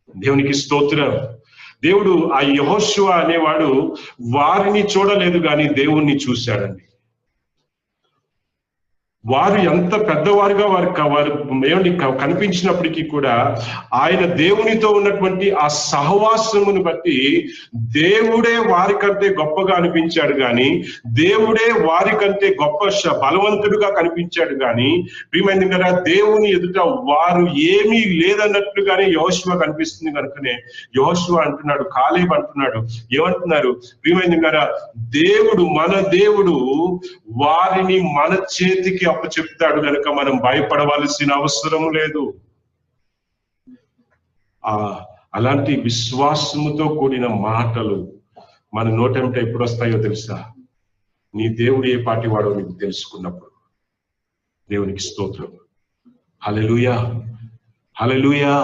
దేవునికి స్తోత్రం. దేవుడు ఆ యెహోషువ అనేవాడు వారిని చూడలేదు కానీ దేవుణ్ణి చూశాడండి. వారు ఎంత పెద్దవారుగా వారు ఏమండి కనిపించినప్పటికీ కూడా ఆయన దేవునితో ఉన్నటువంటి ఆ సహవాసమును బట్టి దేవుడే వారికంటే గొప్పగా అనిపించాడు కానీ, దేవుడే వారికంటే గొప్ప బలవంతుడుగా కనిపించాడు కానీ, ప్రియమైన కదా దేవుని ఎదుట వారు ఏమీ లేదన్నట్లుగానే యెహోషువ కనిపిస్తుంది. కనుకనే యెహోషువ అంటున్నాడు, కాలేబు అంటున్నాడు, ఏమంటున్నారు ప్రియమైన కదా, మన దేవుడు వారిని మన చేతికి అప్పచెప్తాడు కనుక మనం భయపడవలసిన అవసరం లేదు. అలాంటి విశ్వాసముతో కూడిన మాటలు మన నోటంట ఎప్పుడు వస్తాయో తెలుసా? నీ దేవుడు ఏ పాటి వాడో నీకు తెలుసుకున్నప్పుడు. దేవునికి స్తోత్రం. హల్లెలూయా, హల్లెలూయా.